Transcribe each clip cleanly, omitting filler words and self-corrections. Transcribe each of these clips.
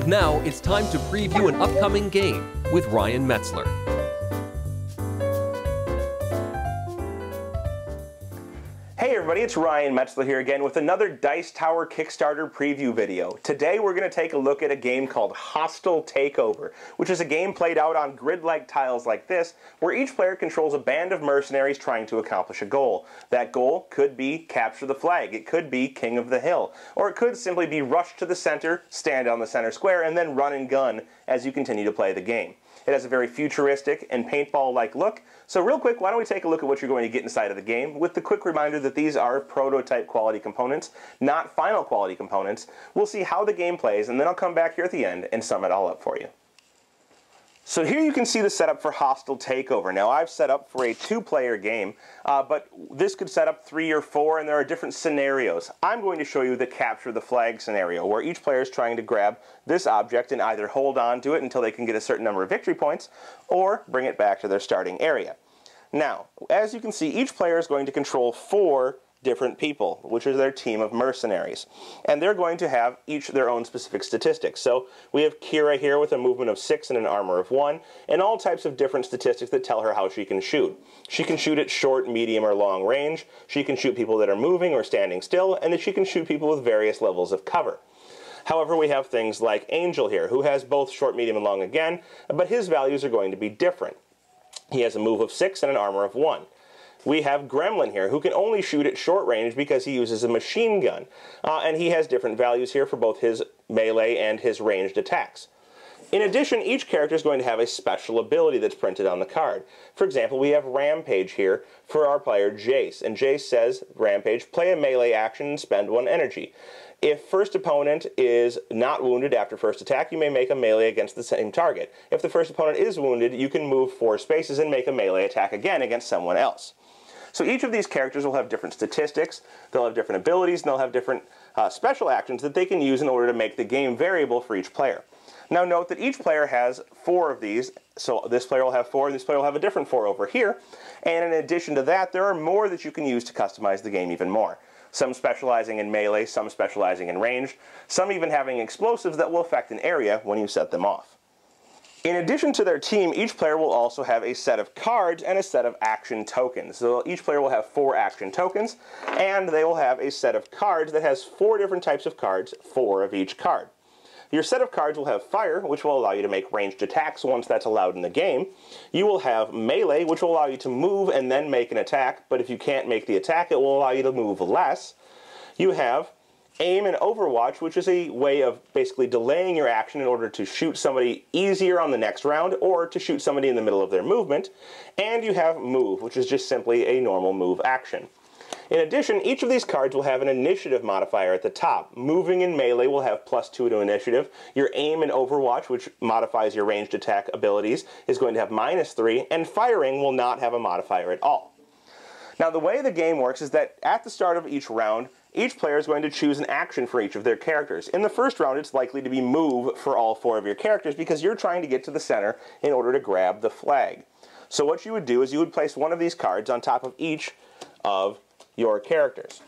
Now it's time to preview an upcoming game with Ryan Metzler. Hey everybody, it's Ryan Metzler here again with another Dice Tower Kickstarter preview video. Today we're going to take a look at a game called Hostile Takeover, which is a game played out on grid-like tiles like this, where each player controls a band of mercenaries trying to accomplish a goal. That goal could be capture the flag, it could be king of the hill, or it could simply be rush to the center, stand on the center square, and then run and gun as you continue to play the game. It has a very futuristic and paintball-like look. So real quick, why don't we take a look at what you're going to get inside of the game with the quick reminder that these are prototype quality components, not final quality components. We'll see how the game plays, and then I'll come back here at the end and sum it all up for you. So here you can see the setup for Hostile Takeover. Now I've set up for a 2-player game, but this could set up 3 or 4, and there are different scenarios. I'm going to show you the capture the flag scenario, where each player is trying to grab this object and either hold on to it until they can get a certain number of victory points, or bring it back to their starting area. Now, as you can see, each player is going to control 4 different people, which is their team of mercenaries. And they're going to have each their own specific statistics. So we have Kira here with a movement of 6 and an armor of 1, and all types of different statistics that tell her how she can shoot. She can shoot at short, medium, or long range. She can shoot people that are moving or standing still, and she can shoot people with various levels of cover. However, we have things like Angel here, who has both short, medium, and long again, but his values are going to be different. He has a move of 6 and an armor of 1. We have Gremlin here, who can only shoot at short range because he uses a machine gun. And he has different values here for both his melee and his ranged attacks. In addition, each character is going to have a special ability that's printed on the card. For example, we have Rampage here for our player Jace. And Jace says, Rampage, play a melee action and spend 1 energy. If first opponent is not wounded after first attack, you may make a melee against the same target. If the first opponent is wounded, you can move 4 spaces and make a melee attack again against someone else. So each of these characters will have different statistics, they'll have different abilities, and they'll have different special actions that they can use in order to make the game variable for each player. Now note that each player has 4 of these, so this player will have 4, and this player will have a different 4 over here. And in addition to that, there are more that you can use to customize the game even more. Some specializing in melee, some specializing in range, some even having explosives that will affect an area when you set them off. In addition to their team, each player will also have a set of cards and a set of action tokens. So each player will have 4 action tokens, and they will have a set of cards that has 4 different types of cards, 4 of each card. Your set of cards will have Fire, which will allow you to make ranged attacks once that's allowed in the game. You will have Melee, which will allow you to move and then make an attack, but if you can't make the attack, it will allow you to move less. You have Aim and Overwatch, which is a way of basically delaying your action in order to shoot somebody easier on the next round, or to shoot somebody in the middle of their movement. And you have Move, which is just simply a normal move action. In addition, each of these cards will have an initiative modifier at the top. Moving and Melee will have +2 to initiative. Your Aim and Overwatch, which modifies your ranged attack abilities, is going to have -3, and Firing will not have a modifier at all. Now the way the game works is that at the start of each round, each player is going to choose an action for each of their characters. In the first round, it's likely to be Move for all 4 of your characters because you're trying to get to the center in order to grab the flag. So what you would do is you would place one of these cards on top of each of your characters.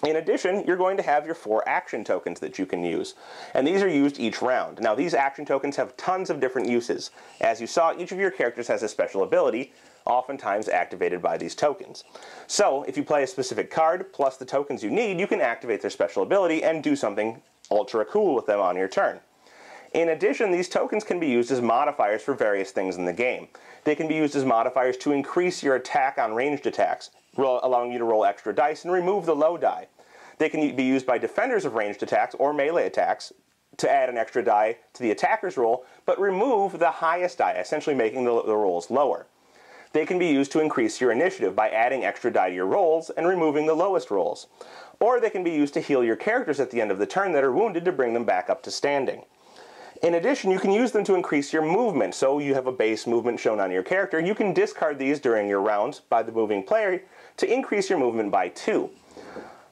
In addition, you're going to have your 4 action tokens that you can use, and these are used each round. Now these action tokens have tons of different uses. As you saw, each of your characters has a special ability, oftentimes activated by these tokens. So if you play a specific card plus the tokens you need, you can activate their special ability and do something ultra cool with them on your turn. In addition, these tokens can be used as modifiers for various things in the game. They can be used as modifiers to increase your attack on ranged attacks, allowing you to roll extra dice and remove the low die. They can be used by defenders of ranged attacks or melee attacks to add an extra die to the attacker's roll, but remove the highest die, essentially making the rolls lower. They can be used to increase your initiative by adding extra die to your rolls and removing the lowest rolls. Or they can be used to heal your characters at the end of the turn that are wounded to bring them back up to standing. In addition, you can use them to increase your movement, so you have a base movement shown on your character. You can discard these during your rounds by the moving player to increase your movement by 2.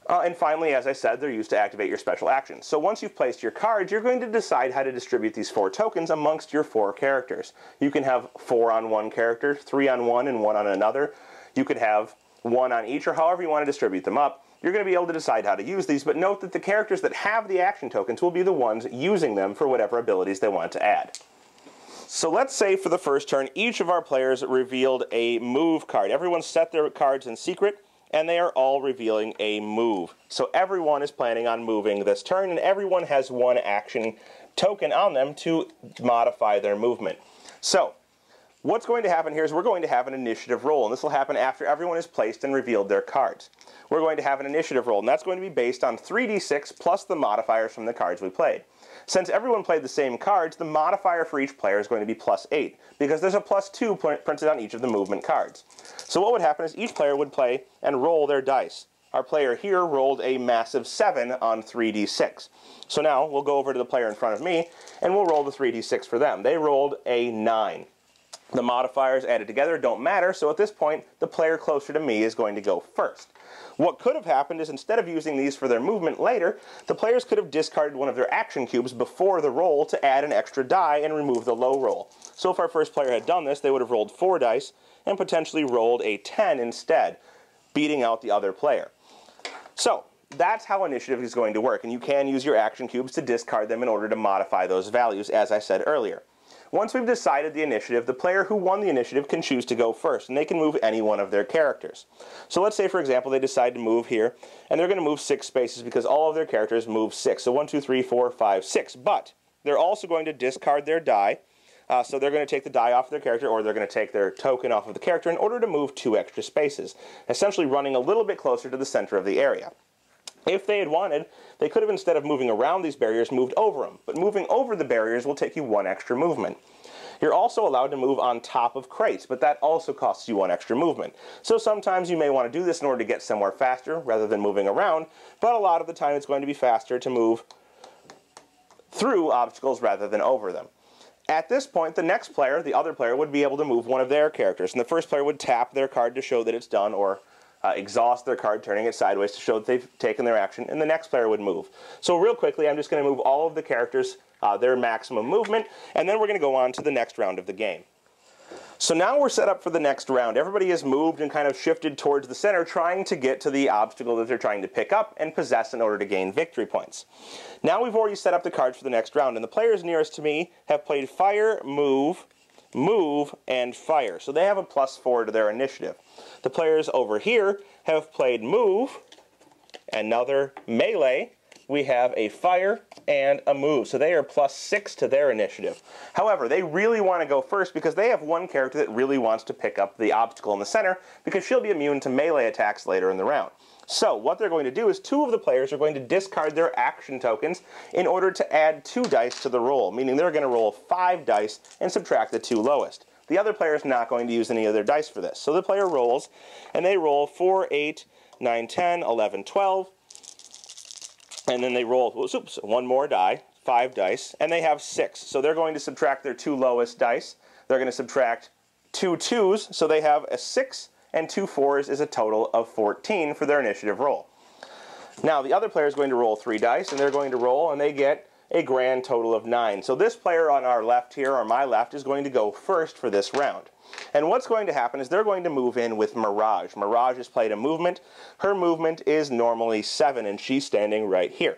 And finally, as I said, they're used to activate your special actions. So once you've placed your cards, you're going to decide how to distribute these 4 tokens amongst your 4 characters. You can have 4 on one character, 3 on one, and 1 on another. You could have 1 on each, or however you want to distribute them up. you're going to be able to decide how to use these, but note that the characters that have the action tokens will be the ones using them for whatever abilities they want to add. So let's say for the first turn, each of our players revealed a move card. Everyone set their cards in secret, and they are all revealing a move. So everyone is planning on moving this turn, and everyone has one action token on them to modify their movement. So what's going to happen here is we're going to have an initiative roll, and this will happen after everyone has placed and revealed their cards. We're going to have an initiative roll, and that's going to be based on 3d6 plus the modifiers from the cards we played. Since everyone played the same cards, the modifier for each player is going to be +8, because there's a +2 printed on each of the movement cards. So what would happen is each player would play and roll their dice. Our player here rolled a massive 7 on 3d6. So now we'll go over to the player in front of me, and we'll roll the 3d6 for them. They rolled a 9. The modifiers added together don't matter, so at this point, the player closer to me is going to go first. What could have happened is instead of using these for their movement later, the players could have discarded one of their action cubes before the roll to add an extra die and remove the low roll. So if our first player had done this, they would have rolled 4 dice and potentially rolled a 10 instead, beating out the other player. So that's how initiative is going to work, and you can use your action cubes to discard them in order to modify those values, as I said earlier. Once we've decided the initiative, the player who won the initiative can choose to go first, and they can move any one of their characters. So let's say, for example, they decide to move here, and they're going to move 6 spaces because all of their characters move 6. So 1, 2, 3, 4, 5, 6. But they're also going to discard their die, so they're going to take the die off their character, or they're going to take their token off of the character in order to move 2 extra spaces, essentially running a little bit closer to the center of the area. If they had wanted, they could have, instead of moving around these barriers, moved over them. But moving over the barriers will take you 1 extra movement. You're also allowed to move on top of crates, but that also costs you 1 extra movement. So sometimes you may want to do this in order to get somewhere faster rather than moving around, but a lot of the time it's going to be faster to move through obstacles rather than over them. At this point, the next player, the other player, would be able to move one of their characters, and the first player would tap their card to show that it's done, or exhaust their card, turning it sideways to show that they've taken their action, and the next player would move. So real quickly, I'm just going to move all of the characters, their maximum movement, and then we're going to go on to the next round of the game. So now we're set up for the next round. Everybody has moved and kind of shifted towards the center, trying to get to the obstacle that they're trying to pick up and possess in order to gain victory points. Now we've already set up the cards for the next round, and the players nearest to me have played fire, move, move, and fire. So they have a +4 to their initiative. The players over here have played move, another melee, we have a fire, and a move. So they are +6 to their initiative. However, they really want to go first because they have one character that really wants to pick up the obstacle in the center because she'll be immune to melee attacks later in the round. So what they're going to do is 2 of the players are going to discard their action tokens in order to add 2 dice to the roll, meaning they're going to roll 5 dice and subtract the 2 lowest. The other player is not going to use any of their dice for this. So the player rolls, and they roll 4, 8, 9, 10, 11, 12, and then they roll, oops, 1 more die, 5 dice, and they have 6. So they're going to subtract their 2 lowest dice. They're going to subtract 2 2s, so they have a 6, and 2 4s is a total of 14 for their initiative roll. Now the other player is going to roll 3 dice, and they're going to roll, and they get a grand total of 9. So this player on our left here, or my left, is going to go first for this round. And what's going to happen is they're going to move in with Mirage. Mirage has played a movement. Her movement is normally 7, and she's standing right here.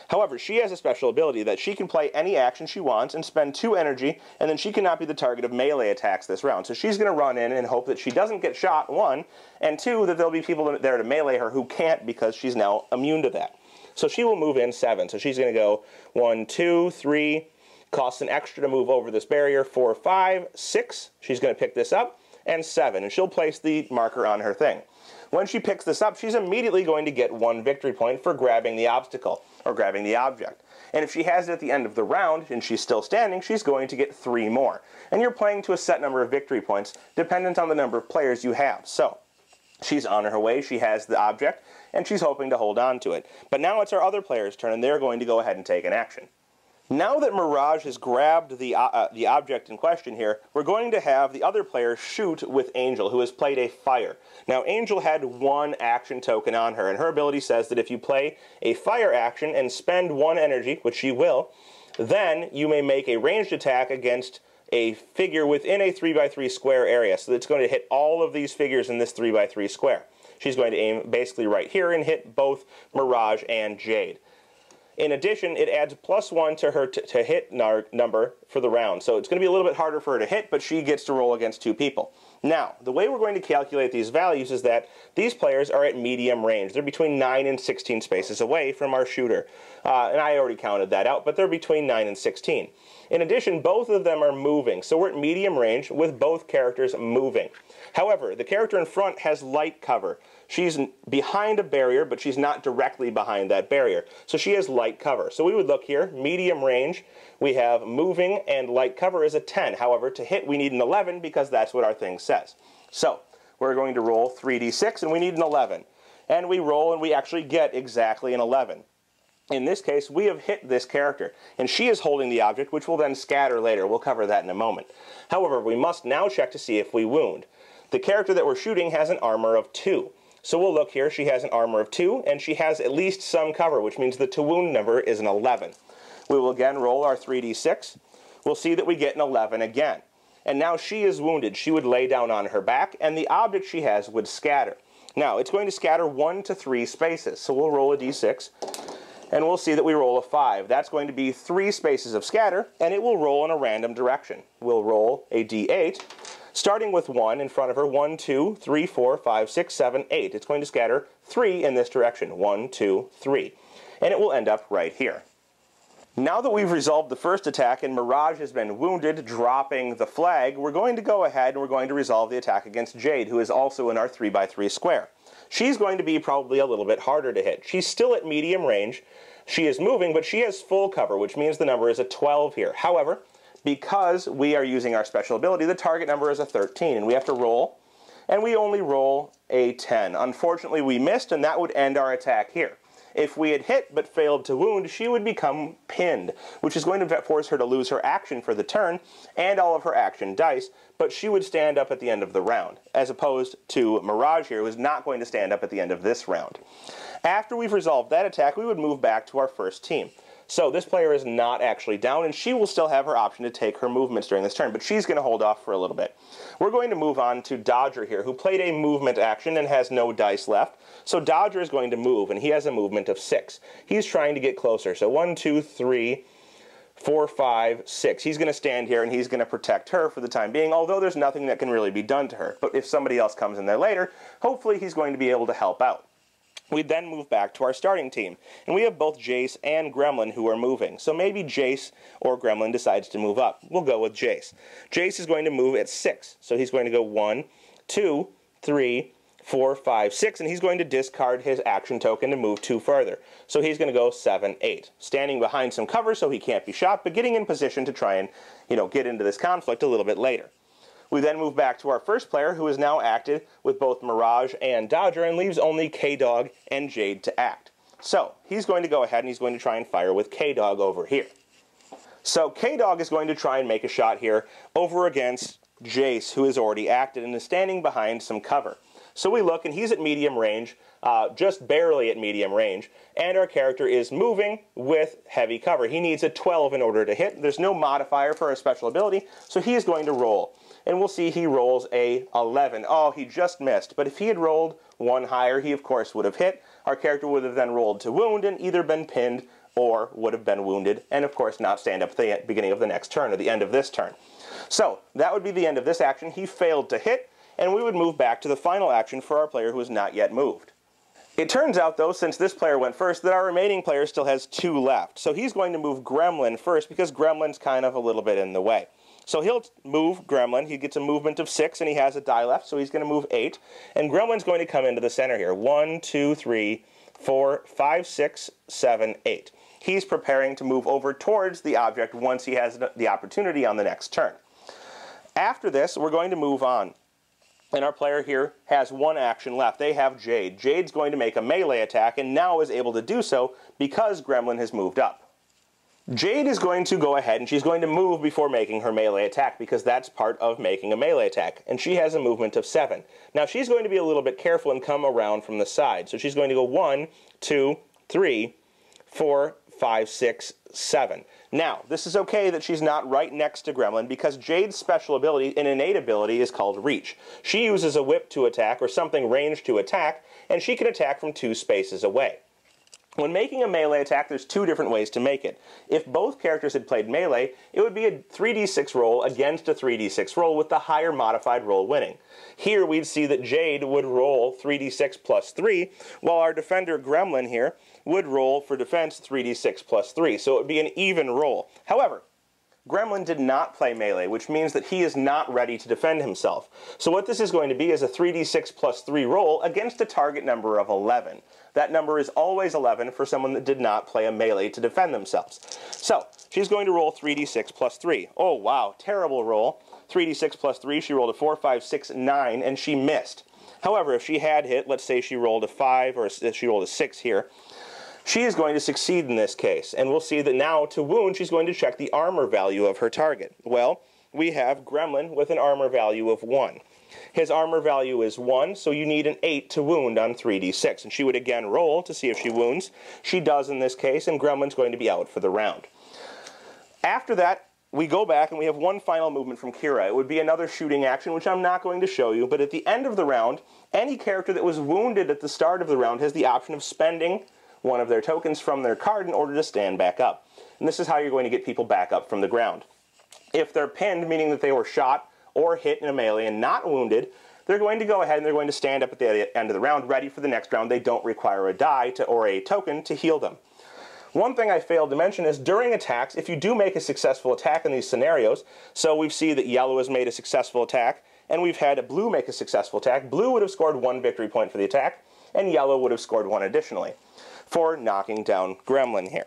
However, she has a special ability that she can play any action she wants and spend 2 energy, and then she cannot be the target of melee attacks this round. So she's going to run in and hope that she doesn't get shot, 1, and 2, that there'll be people there to melee her who can't because she's now immune to that. So she will move in 7. So she's going to go 1, 2, 3, costs an extra to move over this barrier, 4, 5, 6. She's going to pick this up, and 7. And she'll place the marker on her thing. When she picks this up, she's immediately going to get 1 victory point for grabbing the obstacle, or grabbing the object. And if she has it at the end of the round, and she's still standing, she's going to get 3 more. And you're playing to a set number of victory points, dependent on the number of players you have. So she's on her way, she has the object, and she's hoping to hold on to it. But now it's our other player's turn, and they're going to go ahead and take an action. Now that Mirage has grabbed the object in question here, we're going to have the other player shoot with Angel, who has played a fire. Now, Angel had 1 action token on her, and her ability says that if you play a fire action and spend 1 energy, which she will, then you may make a ranged attack against a figure within a 3x3 square area. So it's going to hit all of these figures in this 3x3 square. she's going to aim basically right here and hit both Mirage and Jade. In addition, it adds +1 to her to hit number for the round. So it's going to be a little bit harder for her to hit, but she gets to roll against 2 people. Now, the way we're going to calculate these values is that these players are at medium range. They're between 9 and 16 spaces away from our shooter. And I already counted that out, but they're between 9 and 16. In addition, both of them are moving, so we're at medium range with both characters moving. However, the character in front has light cover. She's behind a barrier, but she's not directly behind that barrier. So she has light cover. So we would look here, medium range, we have moving, and light cover is a 10. However, to hit, we need an 11 because that's what our thing says. So we're going to roll 3d6, and we need an 11. And we roll, and we actually get exactly an 11. In this case, we have hit this character, and she is holding the object, which will then scatter later. We'll cover that in a moment. However, we must now check to see if we wound. The character that we're shooting has an armor of 2. So we'll look here, she has an armor of 2, and she has at least some cover, which means the to-wound number is an 11. We will again roll our 3d6. We'll see that we get an 11 again. And now she is wounded. She would lay down on her back, and the object she has would scatter. Now, it's going to scatter 1 to 3 spaces, so we'll roll a d6, and we'll see that we roll a 5. That's going to be 3 spaces of scatter, and it will roll in a random direction. We'll roll a d8. Starting with 1 in front of her, 1, 2, 3, 4, 5, 6, 7, 8. It's going to scatter 3 in this direction, 1, 2, 3. And it will end up right here. Now that we've resolved the first attack and Mirage has been wounded, dropping the flag, we're going to go ahead and we're going to resolve the attack against Jade, who is also in our 3x3 square. She's going to be probably a little bit harder to hit. She's still at medium range. She is moving, but she has full cover, which means the number is a 12 here. However, because we are using our special ability, the target number is a 13, and we have to roll, and we only roll a 10. Unfortunately, we missed, and that would end our attack here. If we had hit but failed to wound, she would become pinned, which is going to force her to lose her action for the turn and all of her action dice, but she would stand up at the end of the round, as opposed to Mirage here, who is not going to stand up at the end of this round. After we've resolved that attack, we would move back to our first team. So this player is not actually down, and she will still have her option to take her movements during this turn, but she's going to hold off for a little bit. We're going to move on to Dodger here, who played a movement action and has no dice left. So Dodger is going to move, and he has a movement of 6. He's trying to get closer. So 1, 2, 3, 4, 5, 6. He's going to stand here, and he's going to protect her for the time being, although there's nothing that can really be done to her. But if somebody else comes in there later, hopefully he's going to be able to help out. We then move back to our starting team, and we have both Jace and Gremlin who are moving. So maybe Jace or Gremlin decides to move up. We'll go with Jace. Jace is going to move at 6, so he's going to go 1, 2, 3, 4, 5, 6, and he's going to discard his action token to move 2 further. So he's going to go 7, 8, standing behind some cover so he can't be shot, but getting in position to try and, get into this conflict a little bit later. We then move back to our first player, who has now acted with both Mirage and Dodger, and leaves only K-Dog and Jade to act. So he's going to go ahead and he's going to try and fire with K-Dog over here. So K-Dog is going to try and make a shot here over against Jace, who has already acted and is standing behind some cover. So we look, and he's at medium range, just barely at medium range, and our character is moving with heavy cover. He needs a 12 in order to hit. There's no modifier for a special ability, so he is going to roll. And we'll see he rolls a 11. Oh, he just missed. But if he had rolled 1 higher, he of course would have hit. Our character would have then rolled to wound and either been pinned or would have been wounded, and of course not stand up at the beginning of the next turn, or the end of this turn. So that would be the end of this action. He failed to hit, and we would move back to the final action for our player who has not yet moved. It turns out, though, since this player went first, that our remaining player still has 2 left. So he's going to move Gremlin first, because Gremlin's kind of a little bit in the way. So he'll move Gremlin. He gets a movement of 6, and he has a die left, so he's going to move 8. And Gremlin's going to come into the center here. 1, 2, 3, 4, 5, 6, 7, 8. He's preparing to move over towards the object once he has the opportunity on the next turn. After this, we're going to move on. And our player here has 1 action left. They have Jade. Jade's going to make a melee attack, and now is able to do so because Gremlin has moved up. Jade is going to go ahead and she's going to move before making her melee attack, because that's part of making a melee attack, and she has a movement of 7. Now she's going to be a little bit careful and come around from the side, so she's going to go 1, 2, 3, 4, 5, 6, 7. Now, this is okay that she's not right next to Gremlin because Jade's special ability, an innate ability, is called Reach. She uses a whip to attack or something ranged to attack, and she can attack from 2 spaces away. When making a melee attack, there's 2 different ways to make it. If both characters had played melee, it would be a 3d6 roll against a 3d6 roll with the higher modified roll winning. Here we'd see that Jade would roll 3d6 plus 3, while our defender Gremlin here would roll for defense 3d6 plus 3, so it would be an even roll. However, Gremlin did not play melee, which means that he is not ready to defend himself. So what this is going to be is a 3d6 plus 3 roll against a target number of 11. That number is always 11 for someone that did not play a melee to defend themselves. So, she's going to roll 3d6 plus 3. Oh wow, terrible roll. 3d6 plus 3, she rolled a 4, 5, 6, 9, and she missed. However, if she had hit, let's say she rolled a 5, or she rolled a 6 here, she is going to succeed in this case, and we'll see that now to wound she's going to check the armor value of her target. Well, we have Gremlin with an armor value of 1. His armor value is 1, so you need an 8 to wound on 3d6, and she would again roll to see if she wounds. She does in this case, and Gremlin's going to be out for the round. After that, we go back and we have one final movement from Kira. It would be another shooting action, which I'm not going to show you, but at the end of the round, any character that was wounded at the start of the round has the option of spending one of their tokens from their card in order to stand back up. And this is how you're going to get people back up from the ground. If they're pinned, meaning that they were shot or hit in a melee and not wounded, they're going to go ahead and they're going to stand up at the end of the round, ready for the next round. They don't require a die or a token to heal them. One thing I failed to mention is during attacks, if you do make a successful attack in these scenarios, so we see that yellow has made a successful attack, and we've had a blue make a successful attack, blue would have scored 1 victory point for the attack, and yellow would have scored 1 additionally for knocking down Gremlin here.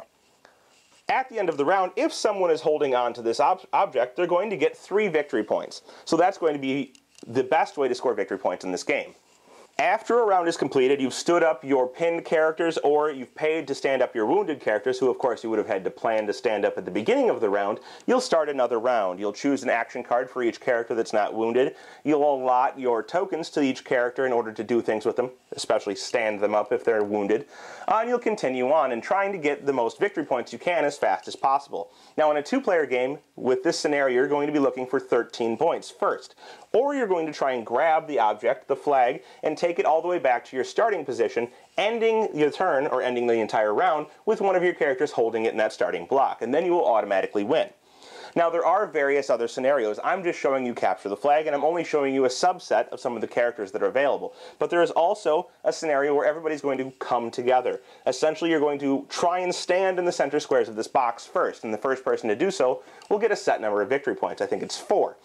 At the end of the round, if someone is holding on to this object, they're going to get 3 victory points. So that's going to be the best way to score victory points in this game. After a round is completed, you've stood up your pinned characters, or you've paid to stand up your wounded characters, who of course you would have had to plan to stand up at the beginning of the round. You'll start another round. You'll choose an action card for each character that's not wounded. You'll allot your tokens to each character in order to do things with them, especially stand them up if they're wounded. And you'll continue on and trying to get the most victory points you can as fast as possible. Now in a 2-player game, with this scenario, you're going to be looking for 13 points first. Or you're going to try and grab the object, the flag, and take it all the way back to your starting position, ending your turn, or ending the entire round, with one of your characters holding it in that starting block, and then you will automatically win. Now there are various other scenarios. I'm just showing you capture the flag, and I'm only showing you a subset of some of the characters that are available. But there is also a scenario where everybody's going to come together. Essentially, you're going to try and stand in the center squares of this box first, and the first person to do so will get a set number of victory points. I think it's 4.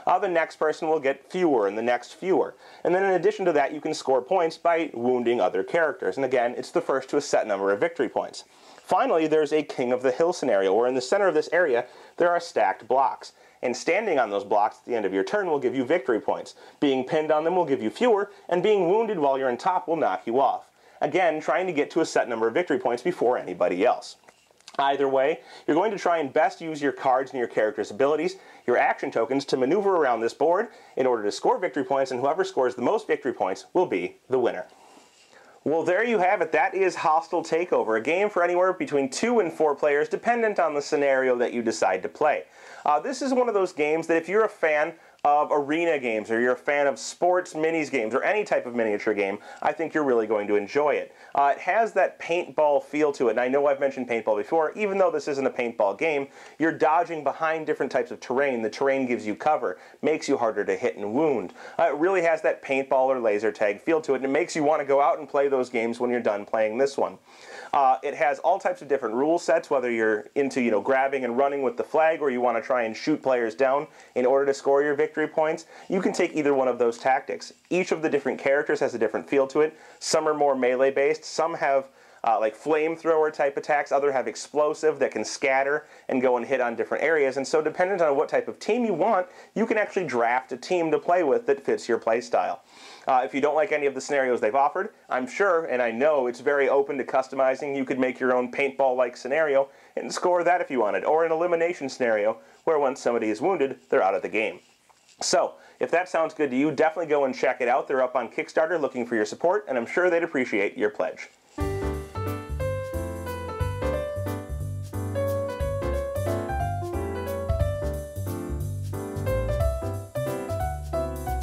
The next person will get fewer, and the next fewer. And then in addition to that, you can score points by wounding other characters. And again, it's the first to a set number of victory points. Finally, there's a King of the Hill scenario, where in the center of this area, there are stacked blocks. And standing on those blocks at the end of your turn will give you victory points. Being pinned on them will give you fewer, and being wounded while you're on top will knock you off. Again, trying to get to a set number of victory points before anybody else. Either way, you're going to try and best use your cards and your character's abilities, your action tokens, to maneuver around this board in order to score victory points, and whoever scores the most victory points will be the winner. Well, there you have it. That is Hostile Takeover, a game for anywhere between 2 and 4 players, dependent on the scenario that you decide to play. This is one of those games that if you're a fan of arena games, or you're a fan of sports minis games, or any type of miniature game, I think you're really going to enjoy it. It has that paintball feel to it, and I know I've mentioned paintball before. Even though this isn't a paintball game, you're dodging behind different types of terrain. The terrain gives you cover, makes you harder to hit and wound. It really has that paintball or laser tag feel to it, and it makes you want to go out and play those games when you're done playing this one. It has all types of different rule sets, whether you're into grabbing and running with the flag, or you want to try and shoot players down in order to score your victory points. You can take either one of those tactics. Each of the different characters has a different feel to it. Some are more melee based, some have like flamethrower type attacks, others have explosive that can scatter and go and hit on different areas, and so dependent on what type of team you want, you can actually draft a team to play with that fits your play style. If you don't like any of the scenarios they've offered, I'm sure, and I know it's very open to customizing. You could make your own paintball-like scenario and score that if you wanted, or an elimination scenario where once somebody is wounded, they're out of the game. So, if that sounds good to you, definitely go and check it out. They're up on Kickstarter looking for your support, and I'm sure they'd appreciate your pledge.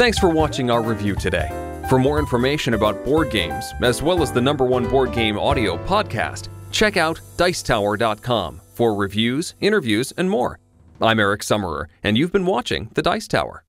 Thanks for watching our review today. For more information about board games, as well as the #1 board game audio podcast, check out Dicetower.com for reviews, interviews, and more. I'm Eric Summerer, and you've been watching The Dice Tower.